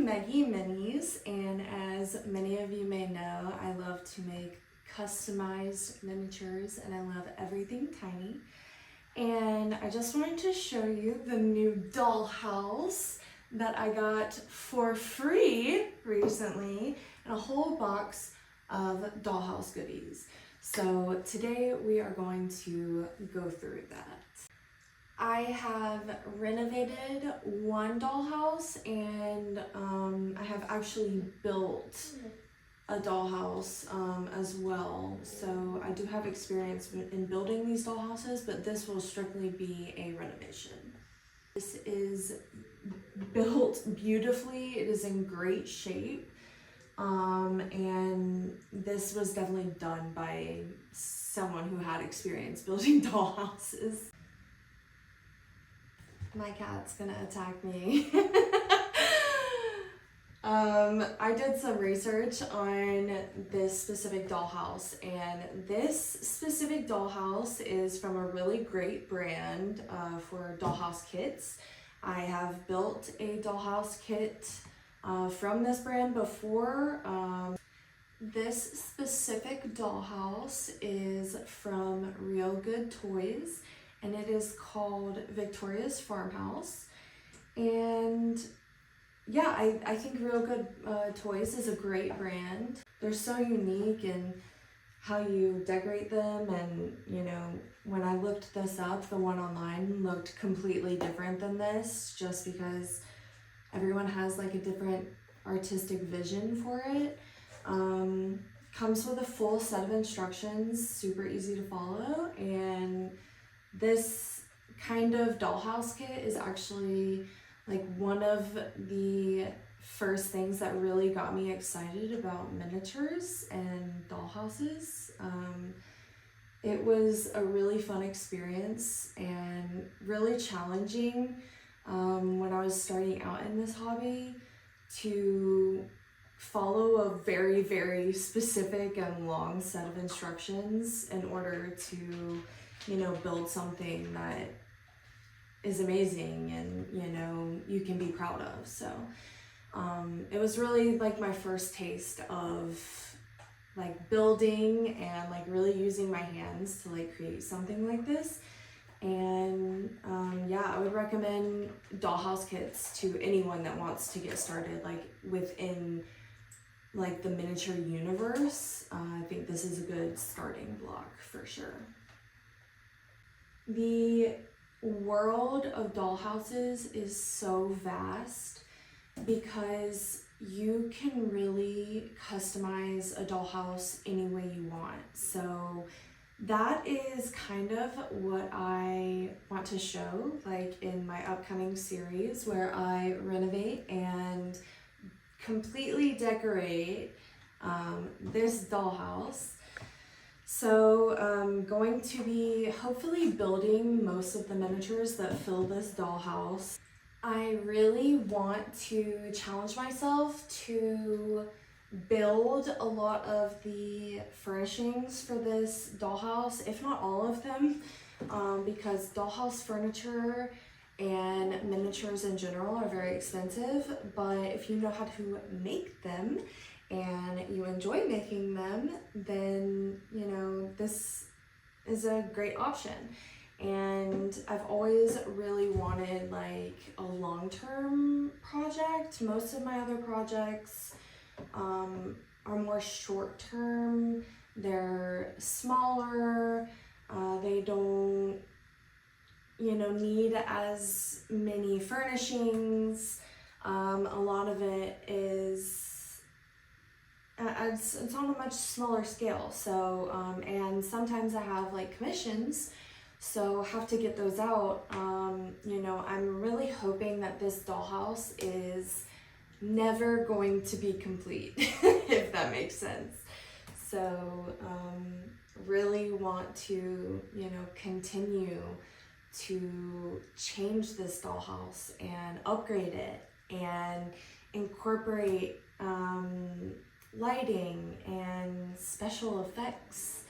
Maggie Minis, and as many of you may know, I love to make customized miniatures and I love everything tiny. And I just wanted to show you the new dollhouse that I got for free recently, and a whole box of dollhouse goodies. So today we are going to go through that. I have renovated one dollhouse, and I have actually built a dollhouse as well. So I do have experience in building these dollhouses, but this will strictly be a renovation. This is built beautifully. It is in great shape. And this was definitely done by someone who had experience building dollhouses. My cat's gonna attack me. I did some research on this specific dollhouse, and this specific dollhouse is from a really great brand for dollhouse kits. I have built a dollhouse kit from this brand before. This specific dollhouse is from Real Good Toys, and it is called Victoria's Farmhouse. And yeah, I think Real Good Toys is a great brand. They're so unique in how you decorate them, and you know, when I looked this up, the one online looked completely different than this, just because everyone has like a different artistic vision for it. Comes with a full set of instructions, super easy to follow, and this kind of dollhouse kit is actually like one of the first things that really got me excited about miniatures and dollhouses. It was a really fun experience and really challenging when I was starting out in this hobby to follow a very, very specific and long set of instructions in order to, you know, build something that is amazing and, you know, you can be proud of. So it was really like my first taste of like building and like really using my hands to like create something like this. And yeah, I would recommend dollhouse kits to anyone that wants to get started like within like the miniature universe. I think this is a good starting block for sure. The world of dollhouses is so vast because you can really customize a dollhouse any way you want. So that is kind of what I want to show like in my upcoming series, where I renovate and completely decorate this dollhouse. So I'm going to be hopefully building most of the miniatures that fill this dollhouse. I really want to challenge myself to build a lot of the furnishings for this dollhouse, if not all of them, because dollhouse furniture and miniatures in general are very expensive, but if you know how to make them and you enjoy making them, then you know this is a great option. And I've always really wanted like a long-term project. Most of my other projects are more short-term. They're smaller. They don't, you know, need as many furnishings. A lot of it is it's on a much smaller scale. So and sometimes I have like commissions, so have to get those out. You know, I'm really hoping that this dollhouse is never going to be complete, if that makes sense. So really want to, you know, continue to change this dollhouse and upgrade it and incorporate lighting and special effects.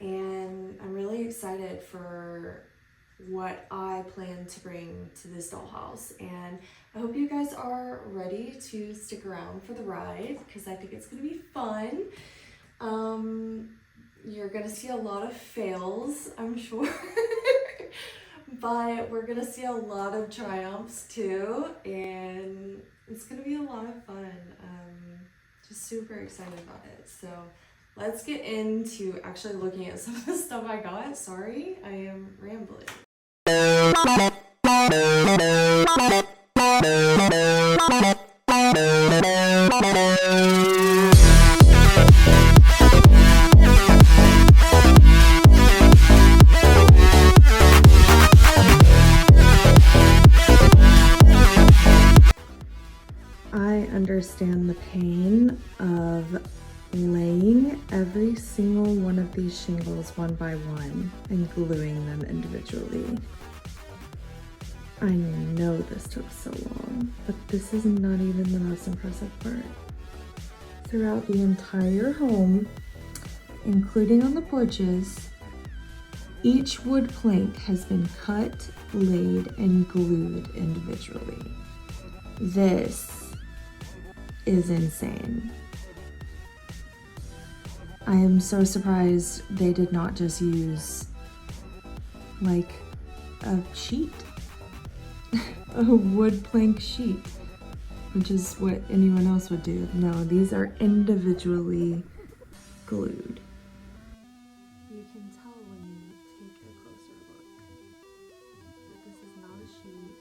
And I'm really excited for what I plan to bring to this dollhouse. And I hope you guys are ready to stick around for the ride because I think it's gonna be fun. You're gonna see a lot of fails, I'm sure, but we're gonna see a lot of triumphs too, and it's gonna be a lot of fun. Just super excited about it. So let's get into actually looking at some of the stuff I got. Sorry, I am rambling. I understand the pain of laying every single one of these shingles one by one and gluing them individually. I know this took so long, but this is not even the most impressive part. Throughout the entire home, including on the porches, each wood plank has been cut, laid, and glued individually. This is insane. I am so surprised they did not just use like a sheet, a wood plank sheet, which is what anyone else would do. No, these are individually glued. You can tell when you take a closer look that this is not a sheet,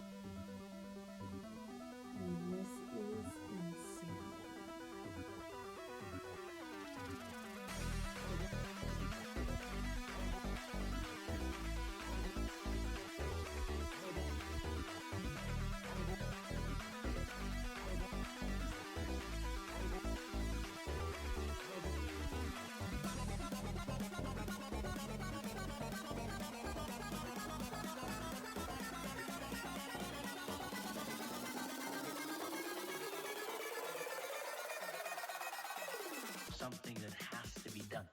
and this is insane. Something that has to be done.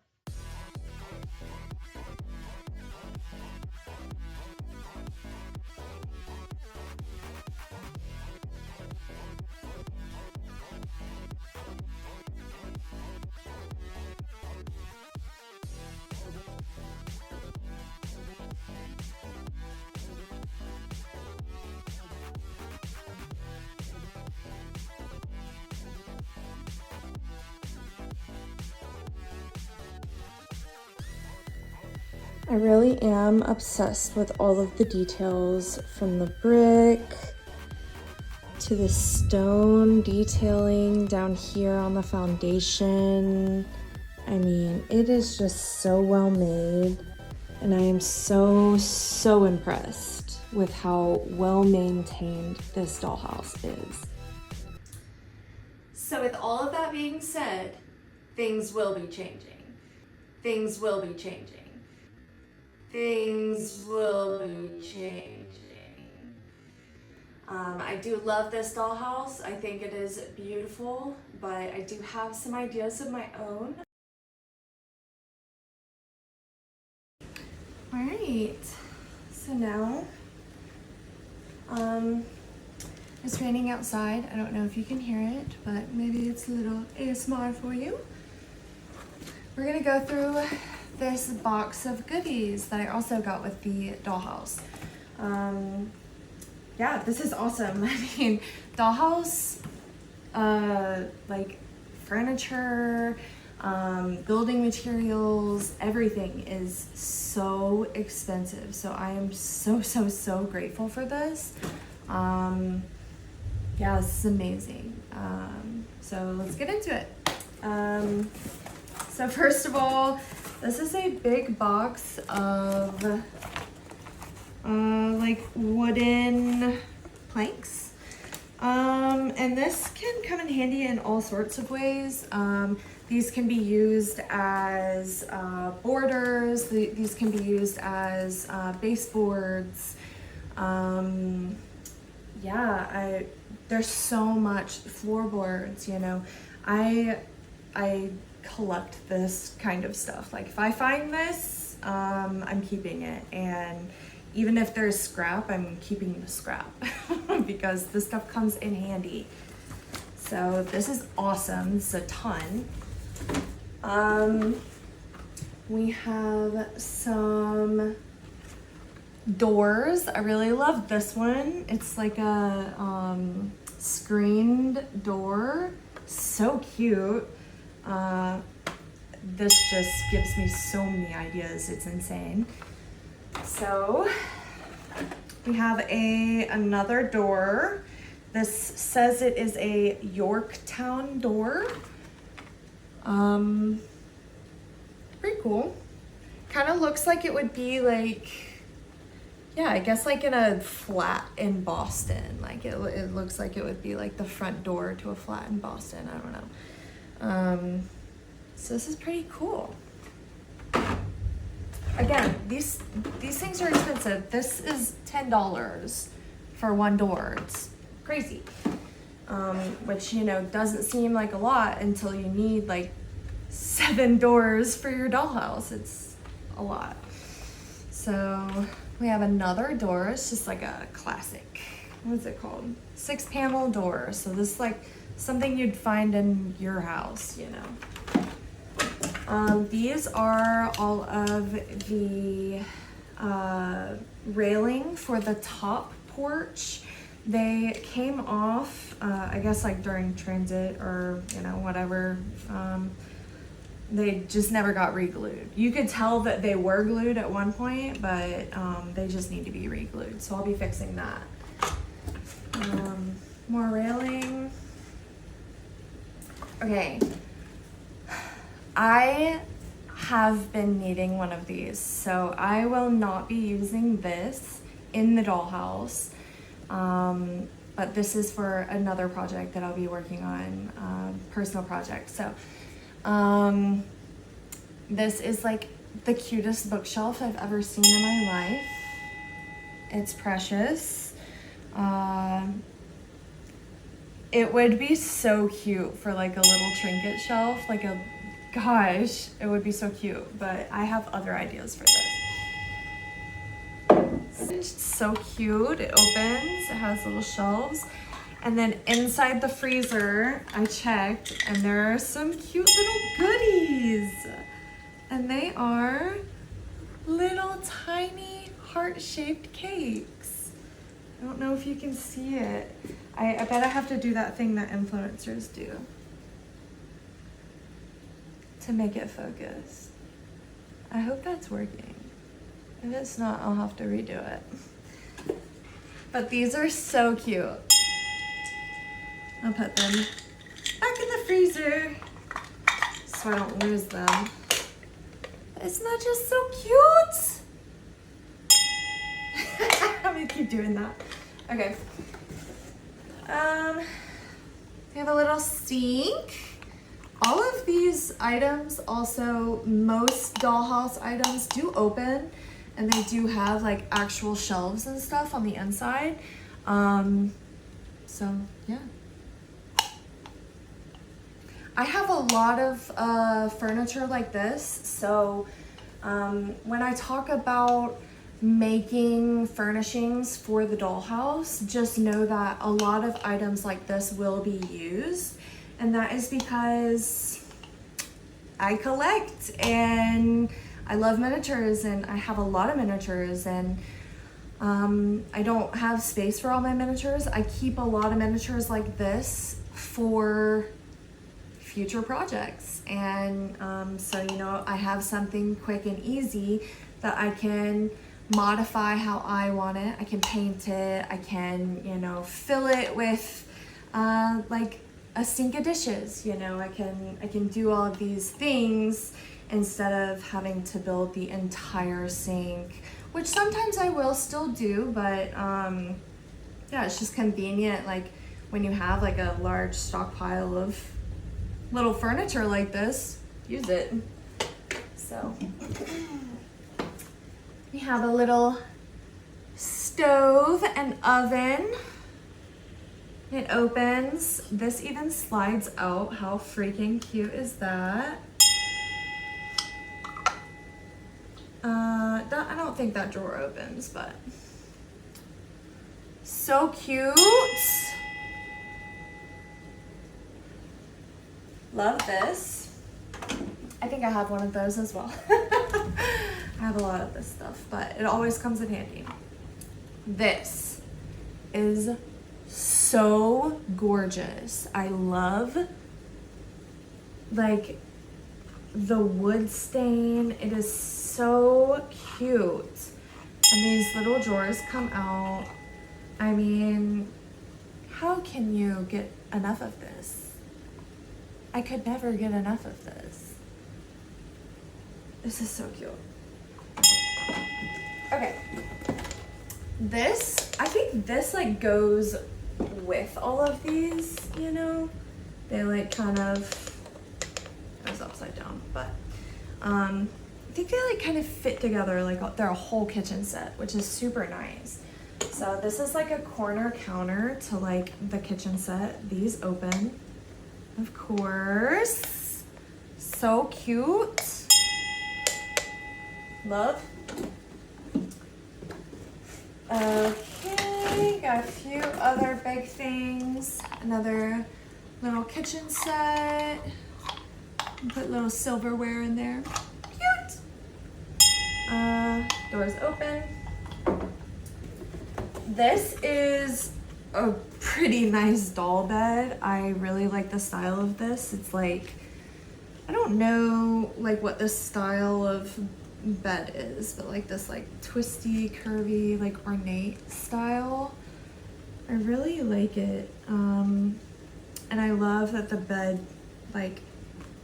I really am obsessed with all of the details, from the brick to the stone detailing down here on the foundation. I mean, it is just so well made, and I am so impressed with how well maintained this dollhouse is. So with all of that being said, things will be changing. Things will be changing. Things will be changing. I do love this dollhouse. I think it is beautiful, but I do have some ideas of my own. All right, so now it's raining outside. I don't know if you can hear it, but maybe it's a little ASMR for you. We're gonna go through this box of goodies that I also got with the dollhouse. Yeah, this is awesome. I mean, dollhouse, like furniture, building materials, everything is so expensive. So I am so grateful for this. Yeah, this is amazing. So let's get into it. So first of all, this is a big box of like wooden planks. And this can come in handy in all sorts of ways. These can be used as borders. These can be used as baseboards. Yeah, there's so much floorboards, you know. I collect this kind of stuff. Like if I find this, I'm keeping it. And even if there's scrap, I'm keeping the scrap because this stuff comes in handy. So this is awesome. This is a ton. We have some doors. I really love this one. It's like a screened door. So cute. This just gives me so many ideas. It's insane. So we have another door. This says it is a Yorktown door. Pretty cool. Kind of looks like it would be like, yeah, I guess like in a flat in Boston. Like it looks like it would be like the front door to a flat in Boston. I don't know. So this is pretty cool. Again, these things are expensive. This is $10 for one door. It's crazy. Which, you know, doesn't seem like a lot until you need like 7 doors for your dollhouse. It's a lot. So we have another door. It's just like a classic, what's it called? 6-panel door. So this is like something you'd find in your house, you know. These are all of the railing for the top porch. They came off, I guess like during transit or, you know, whatever. They just never got re-glued. You could tell that they were glued at one point, but they just need to be re-glued. So I'll be fixing that. More railing. Okay. I have been needing one of these, so I will not be using this in the dollhouse. But this is for another project that I'll be working on, personal project. So, this is like the cutest bookshelf I've ever seen in my life. It's precious. It would be so cute for like a little trinket shelf, like a, gosh, it would be so cute, but I have other ideas for this. It's so cute. It opens, it has little shelves. And then inside the freezer, I checked, and there are some cute little goodies. And they are little tiny heart-shaped cakes. I don't know if you can see it. I bet I have to do that thing that influencers do to make it focus. I hope that's working. If it's not, I'll have to redo it. But these are so cute. I'll put them back in the freezer so I don't lose them. Isn't that just so cute? I'm gonna keep doing that. Okay. We have a little sink. All of these items, also most dollhouse items, do open, and they do have like actual shelves and stuff on the inside. So yeah. I have a lot of furniture like this, so when I talk about making furnishings for the dollhouse, just know that a lot of items like this will be used, and that is because I collect and I love miniatures, and I have a lot of miniatures, and I don't have space for all my miniatures. I keep a lot of miniatures like this for future projects, and so, you know, I have something quick and easy that I can modify how I want it. I can paint it, I can, you know, fill it with like a sink of dishes, you know. I can do all of these things instead of having to build the entire sink, which sometimes I will still do, but yeah, it's just convenient, like when you have like a large stockpile of little furniture like this, use it. So we have a little stove and oven. It opens. This even slides out. How freaking cute is that? I don't think that drawer opens, but so cute. Love this. I think I have one of those as well. I have a lot of this stuff, but it always comes in handy. This is so gorgeous. I love like the wood stain. It is so cute. And these little drawers come out. I mean, how can you get enough of this? I could never get enough of this. This is so cute. Okay. This, I think this like goes with all of these, you know? They like kind of, it was upside down, but I think they like kind of fit together, like they're a whole kitchen set, which is super nice. So this is like a corner counter to like the kitchen set. These open, of course. So cute. Love. Okay, got a few other big things. Another little kitchen set. Put little silverware in there. Cute. Doors open. This is a pretty nice doll bed. I really like the style of this. It's like, I don't know like what the style of bed is, but like this like twisty, curvy, like ornate style. I really like it. And I love that the bed like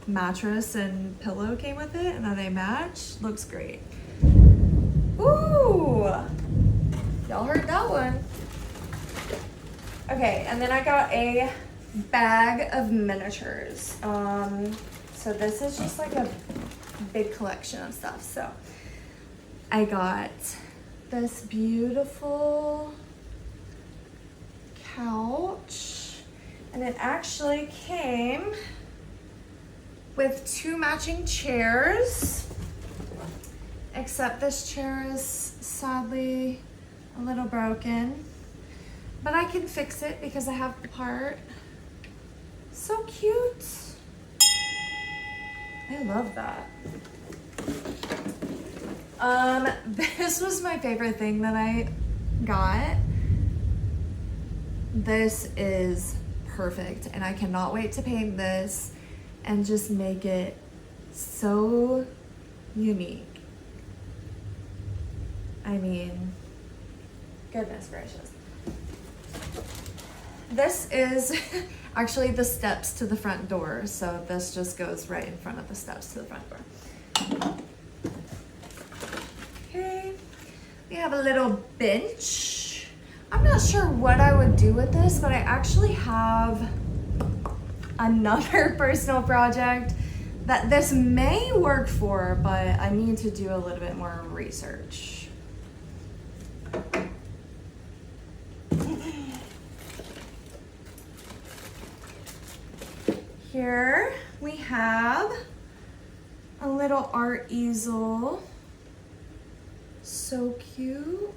mattress and pillow came with it and that they match. Looks great. Ooh, y'all heard that one. Okay, and then I got a bag of miniatures. So this is just like a big collection of stuff. So I got this beautiful couch, and it actually came with 2 matching chairs, except this chair is sadly a little broken, but I can fix it because I have the part. So cute. I love that. This was my favorite thing that I got. This is perfect, and I cannot wait to paint this and just make it so unique. I mean, goodness gracious. This is actually the steps to the front door, so this just goes right in front of the steps to the front door. Okay, we have a little bench. I'm not sure what I would do with this, but I actually have another personal project that this may work for, but I need to do a little bit more research. Here we have a little art easel. So cute.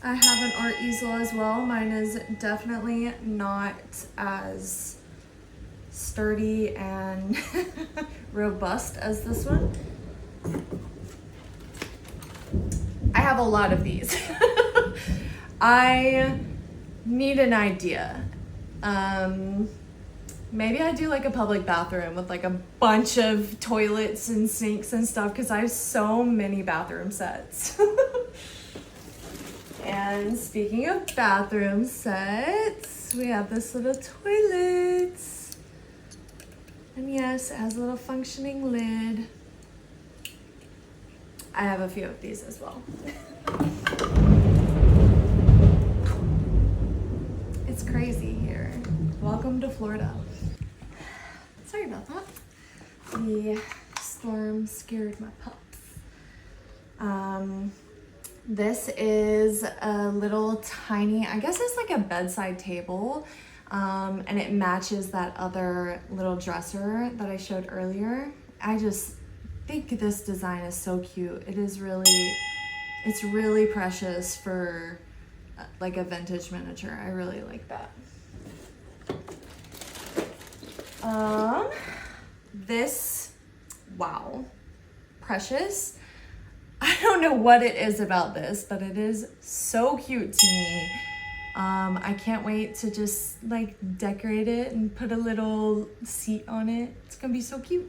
I have an art easel as well. Mine is definitely not as sturdy and robust as this one. I have a lot of these. I need an idea. Maybe I do like a public bathroom with like a bunch of toilets and sinks and stuff, because I have so many bathroom sets. And speaking of bathroom sets, we have this little toilet. And yes, it has a little functioning lid. I have a few of these as well. It's crazy here. Welcome to Florida. Sorry about that. The storm scared my pups. This is a little tiny, I guess it's like a bedside table, and it matches that other little dresser that I showed earlier. think this design is so cute. It's really precious for like a vintage miniature. I really like that. This, wow, precious. I don't know what it is about this, but it is so cute to me. I can't wait to just like decorate it and put a little seat on it. It's gonna be so cute.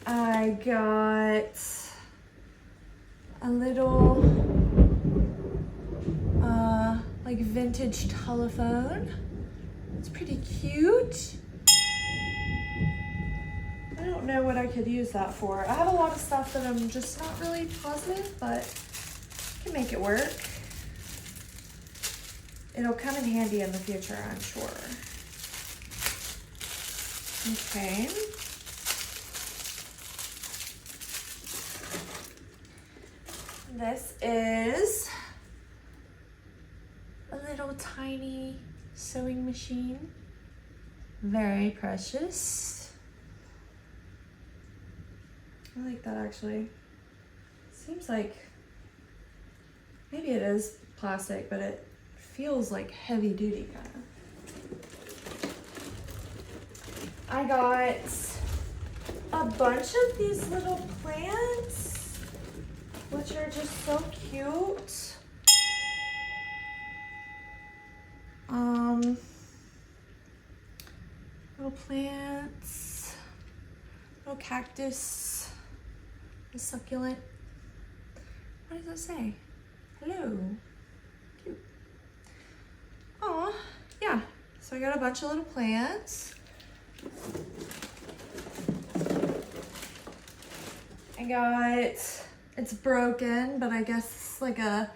I got a little like vintage telephone. It's pretty cute. I don't know what I could use that for. I have a lot of stuff that I'm just not really positive, but I can make it work. It'll come in handy in the future, I'm sure. Okay. This is a little tiny sewing machine. Very precious. I like that actually. Seems like maybe it is plastic, but it feels like heavy duty kind of. I got a bunch of these little plants, which are just so cute. Little plants, little cactus, a succulent. What does that say? Hello. Cute. Aw, yeah. So I got a bunch of little plants. I got, it's broken, but I guess it's like a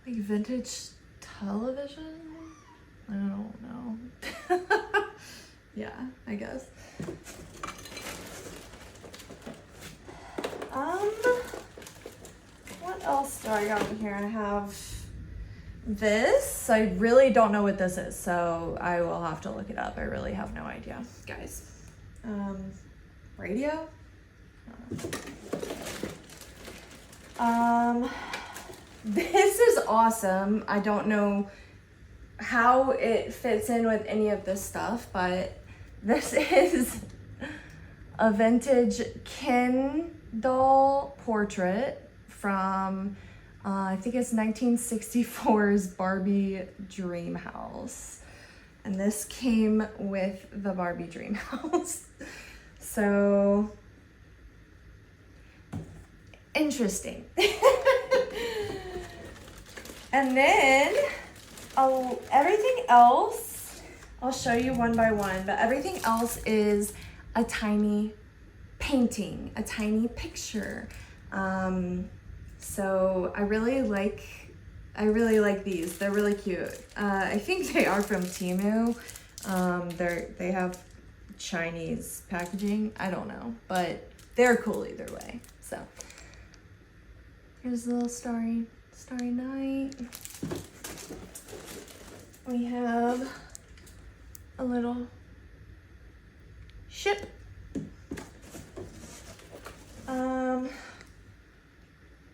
vintage television. I don't know. Yeah, I guess. What else do I got in here? I have this. I really don't know what this is, so I will have to look it up. I really have no idea, guys. Radio? This is awesome. I don't know how it fits in with any of this stuff, but this is a vintage Ken doll portrait from I think it's 1964's Barbie Dream House. And this came with the Barbie Dream House. So interesting. And then everything else, I'll show you one by one, but everything else is a tiny painting, a tiny picture. So I really like these. They're really cute. I think they are from Temu. They have Chinese packaging. I don't know, but they're cool either way. So here's a little starry night. We have a little ship.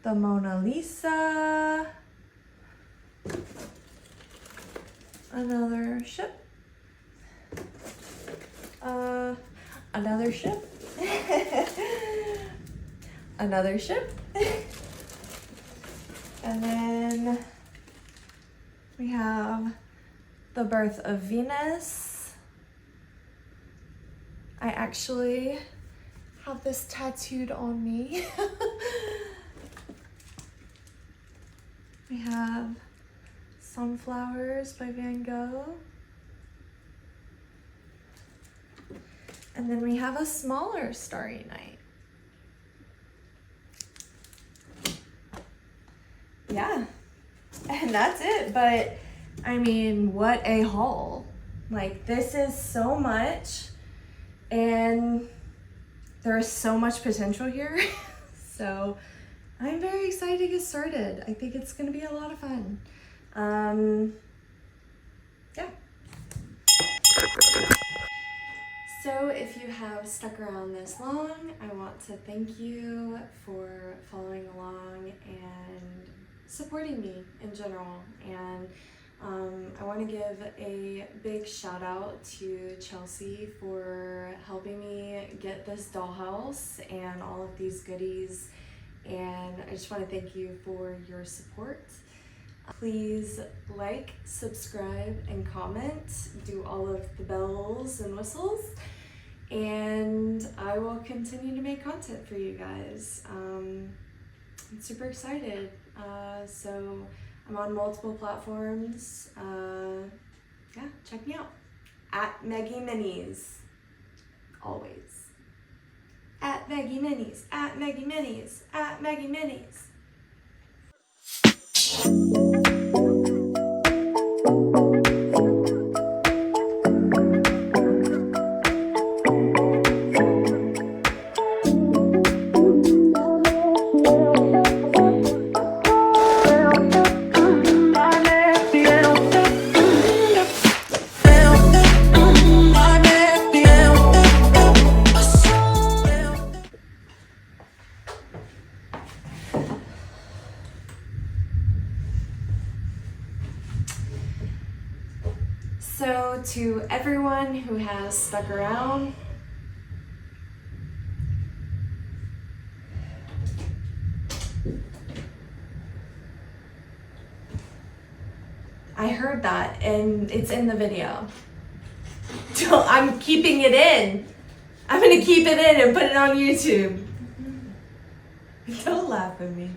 The Mona Lisa. Another ship. Another ship. Another ship. And then we have the birth of Venus. I actually have this tattooed on me. We have Sunflowers by Van Gogh. And then we have a smaller Starry Night. Yeah, and that's it. But I mean, what a haul. Like, this is so much, and there is so much potential here. So I'm very excited to get started. I think it's gonna be a lot of fun. Yeah. So if you have stuck around this long, I want to thank you for following along and supporting me in general. And I want to give a big shout out to Chelsea for helping me get this dollhouse and all of these goodies. And I just want to thank you for your support. Please like, subscribe, and comment. Do all of the bells and whistles. And I will continue to make content for you guys. I'm super excited. So I'm on multiple platforms. Yeah, check me out. At Maggie Minis. Always. At Maggie Minis. At Maggie Minis. At Maggie Minis. So to everyone who has stuck around, I heard that and it's in the video. I'm keeping it in. I'm gonna keep it in and put it on YouTube. Don't laugh at me.